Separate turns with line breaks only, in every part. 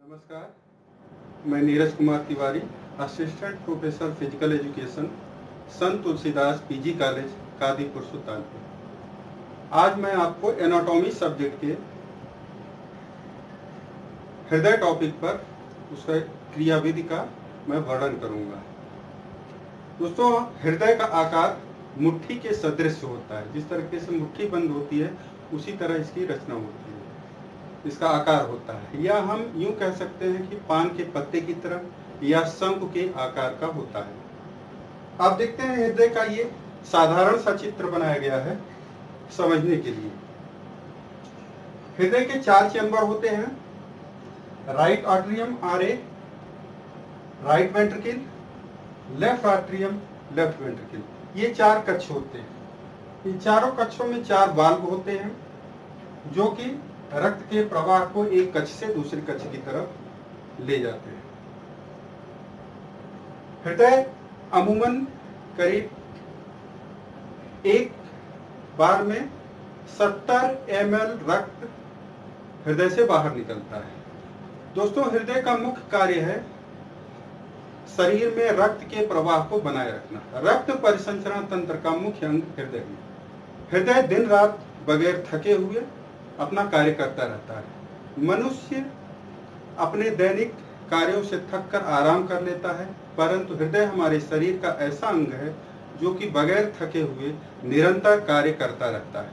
नमस्कार, मैं Neeraj Kumar Tiwari, assistant professor physical education, संत Tulsidas PG college, Kadipur Sultanpur. आज मैं आपको एनाटॉमी सब्जेक्ट के हृदय टॉपिक पर उसका क्रियाविधि का मैं वर्णन करूंगा। दोस्तों, हृदय का आकार मुट्ठी के सदृश होता है। जिस तरीके से मुट्ठी बंद होती है उसी तरह इसकी रचना होती है, इसका आकार होता है। या हम यूं कह सकते हैं कि पान के पत्ते की तरह या शंख के आकार का होता है। आप देखते हैं हृदय का ये साधारण सा चित्र बनाया गया है समझने के लिए। हृदय के 4 चैम्बर होते हैं, right atrium RA, right ventricle, left atrium, left ventricle. ये 4 कक्ष होते हैं। इन चारों कक्षों में 4 वाल्व होते हैं जो कि रक्त के प्रवाह को एक कक्ष से दूसरे कक्ष की तरफ ले जाते हैं। हृदय अमूमन करीब एक बार में 70 ml रक्त हृदय से बाहर निकलता है। दोस्तों, हृदय का मुख्य कार्य है शरीर में रक्त के प्रवाह को बनाए रखना। रक्त परिसंचरण तंत्र का मुख्य अंग हृदय है। हृदय दिन रात बगैर थके हुए अपना कार्य करता रहता है। मनुष्य अपने दैनिक कार्यों से थक कर आराम कर लेता है, परंतु हृदय हमारे शरीर का ऐसा अंग है जो कि बगैर थके हुए निरंतर कार्य करता रहता है।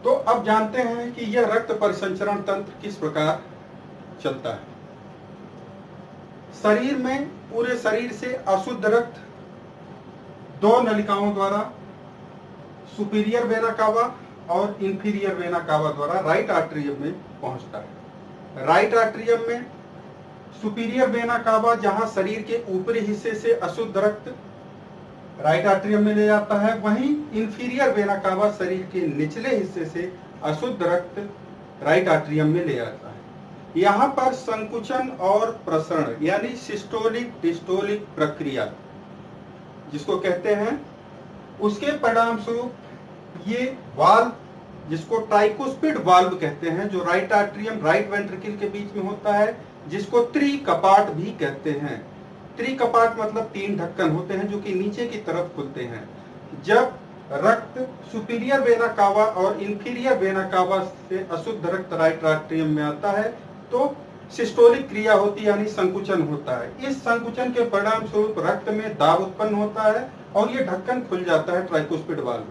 तो अब जानते हैं कि यह रक्त परिसंचरण तंत्र किस प्रकार चलता है। शरीर में, पूरे शरीर से अशुद्ध रक्त 2 नलिकाओं द्वारा, सुपीरियर वेना कावा और इंफीरियर वेना कावा द्वारा राइट आर्टरियम में पहुंचता है। राइट आर्टरियम में सुपीरियर वेना कावा, जहां शरीर के ऊपरी हिस्से से अशुद्ध रक्त राइट आर्टरियम में ले जाता है, वहीं इंफीरियर वेना कावा शरीर के निचले हिस्से से अशुद्ध रक्त राइट आर्टरियम में ले जाता है। यहाँ पर संकुचन और प्रसरण यानी सिस्टोलिक डिस्टोलिक प्रक्रिया जिसको कहते हैं, उसके परिणाम स्वरूप ये वाल्व, जिसको ट्राइकुस्पिड वाल्व कहते हैं, जो राइट आर्टरियम राइट वेंट्रिकल के बीच में होता है, जिसको त्रिकपाट भी कहते हैं। त्रिकपाट मतलब 3 ढक्कन होते हैं जो कि नीचे की तरफ खुलते हैं। जब रक्त सुपीरियर वेना कावा और इंफीरियर वेना कावा से अशुद्ध रक्त राइट आर्टरियम में आता है तो सिस्टोलिक क्रिया होती है, यानी संकुचन होता है। इस संकुचन के परिणाम स्वरूप रक्त में दाब उत्पन्न होता है और ये ढक्कन खुल जाता है ट्राइकुस्पिड वाल्व।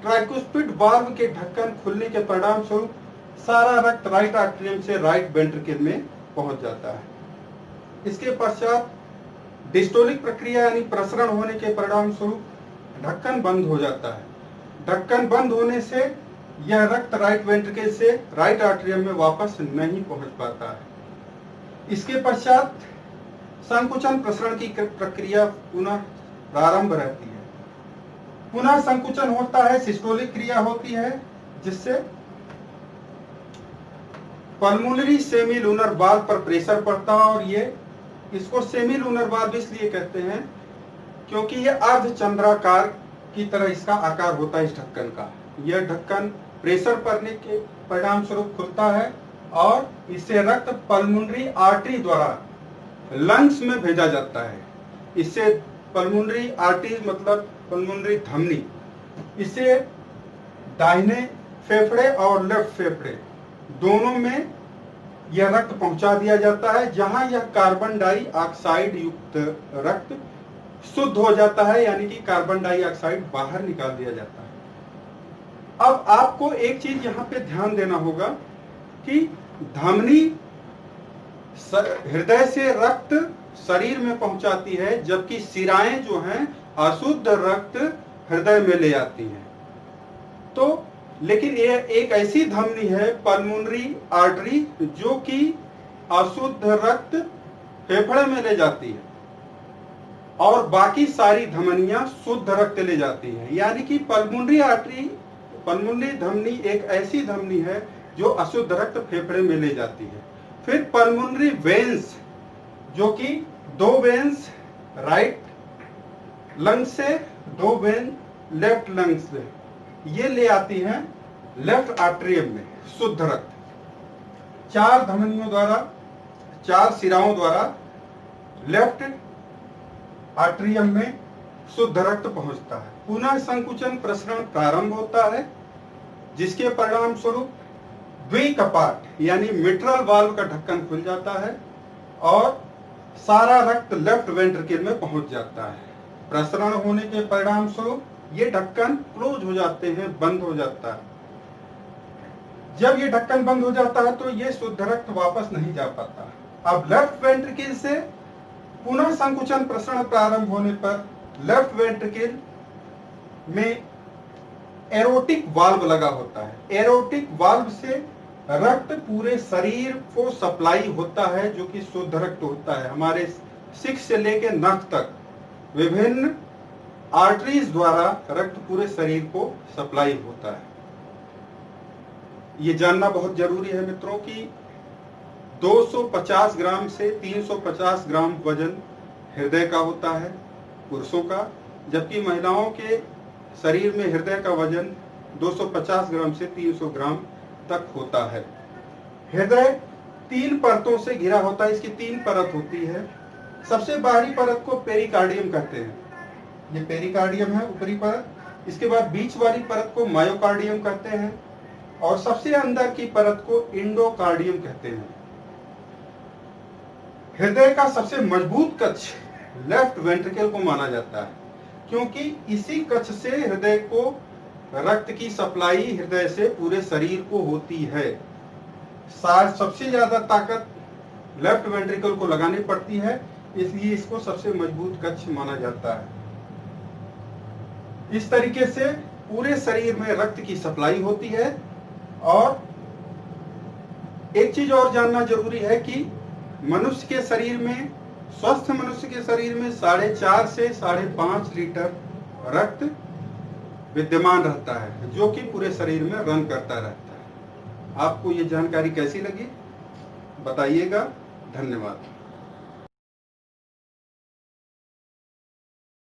ट्राइकुस्पिड वाल्व के ढक्कन खुलने के परिणाम स्वरूप सारा रक्त राइट आर्टरियम से राइट वेंट्रिकल में पहुंच जाता है। इसके पश्चात डिस्टोलिक प्रक्रिया यानी प्रसरण होने के परिणाम स्वरूप ढक्कन बंद हो जाता है। ढक्कन बंद होने से यह रक्त राइट वेंट्रिकल से राइट आर्टरियम में वापस नहीं पहुंच पाता है। इसके पश्चात संकुचन प्रसरण की प्रक्रिया पुनः प्रारंभ रहती है। पुनः संकुचन होता है, सिस्टोलिक क्रिया होती है, जिससे पल्मोनरी सेमी लूनर वाल्व पर प्रेशर पड़ता है। और ये इसको सेमी लूनर वाल्व इसलिए कहते हैं क्योंकि ये अर्धचंद्राकार की तरह इसका आकार होता है इस ढक्कन का। यह ढक्कन प्रेशर पड़ने के परिणाम स्वरूप खुलता है और इससे रक्त पल्मोनरी आर्टरी द्वारा लंग्स में भेजा जाता है। इससे पल्मोनरी आर्टरी मतलब पल्मोनरी धमनी, इसे दाहिने फेफड़े और लेफ्ट फेफड़े दोनों में यह रक्त पहुंचा दिया जाता है, जहां यह कार्बन डाइऑक्साइड युक्त रक्त शुद्ध हो जाता है, यानी कि कार्बन डाइऑक्साइड बाहर निकाल दिया जाता है। अब आपको एक चीज यहां पे ध्यान देना होगा कि धमनी हृदय से रक्त शरीर में पहुंचाती है, जबकि शिराएं जो हैं अशुद्ध रक्त हृदय में ले आती हैं। तो लेकिन यह एक ऐसी धमनी है पल्मोनरी आर्टरी जो कि अशुद्ध रक्त फेफड़े में ले जाती है और बाकी सारी धमनियां शुद्ध रक्त ले जाती हैं। यानी कि पल्मोनरी आर्टरी, पल्मोनरी धमनी एक ऐसी धमनी है जो अशुद्ध रक्त फेफड़े में ले जाती है। फिर पल्मोनरी वेन्स, जो कि 2 वेन्स राइट लंग से, 2 वेन लेफ्ट लंग से, ये ले आती हैं लेफ्ट आर्टरियम में शुद्ध रक्त। 4 धमनियों द्वारा, 4 सिराओं द्वारा लेफ्ट आर्टरियम में शुद्ध रक्त पहुंचता है। पुनः संकुचन प्रसरण प्रारंभ होता है, जिसके परिणाम स्वरूप द्विकपाट यानी मिट्रल वाल्व का ढक्कन खुल जाता है और सारा रक्त लेफ्ट वेंट्रिकल में पहुंच जाता है। प्रसरण होने के परिणाम स्वरूप ये ढक्कन क्लोज हो जाते हैं, बंद हो जाता है। जब ये ढक्कन बंद हो जाता है तो ये शुद्ध रक्त वापस नहीं जा पाता। अब लेफ्ट वेंट्रिकल से पुनः संकुचन प्रसरण प्रारंभ होने पर लेफ्ट वेंट्रिकल में एरोटिक वाल्व लगा होता है। एरोटिक वाल्व से रक्त पूरे शरीर को सप्लाई होता है, जो कि शुद्ध रक्त होता है। हमारे सिक्स से लेकर नख तक विभिन्न आर्टरीज द्वारा रक्त पूरे शरीर को सप्लाई होता है। ये जानना बहुत जरूरी है मित्रों कि 250 ग्राम से 350 ग्राम वजन हृदय का होता है पुरुषों का, जबकि महिलाओं के शरीर में हृदय का वजन 250 ग्राम से 300 ग्राम तक होता है। हृदय 3 परतों से घिरा होता है, इसकी 3 परत होती है। सबसे बाहरी परत को पेरिकार्डियम कहते हैं, ये पेरिकार्डियम है ऊपरी परत। इसके बाद बीच वाली परत को मायोकार्डियम कहते हैं और सबसे अंदर की परत को इंडोकार्डियम कहते हैं। हृदय का सबसे मजबूत कक्ष लेफ्ट वेंट्रिकल को माना जाता है, क्योंकि इसी कक्ष से हृदय को रक्त की सप्लाई हृदय से पूरे शरीर को होती है। सबसे ज्यादा ताकत लेफ्ट वेंट्रिकल को लगानी पड़ती है, इसलिए इसको सबसे मजबूत कक्ष माना जाता है। इस तरीके से पूरे शरीर में रक्त की सप्लाई होती है। और एक चीज और जानना जरूरी है कि मनुष्य के शरीर में, स्वस्थ मनुष्य के शरीर में 4.5 से 5.5 लीटर रक्त विद्यमान रहता है, जो कि पूरे शरीर में रन करता रहता है। आपको ये जानकारी कैसी लगी बताइएगा। धन्यवाद।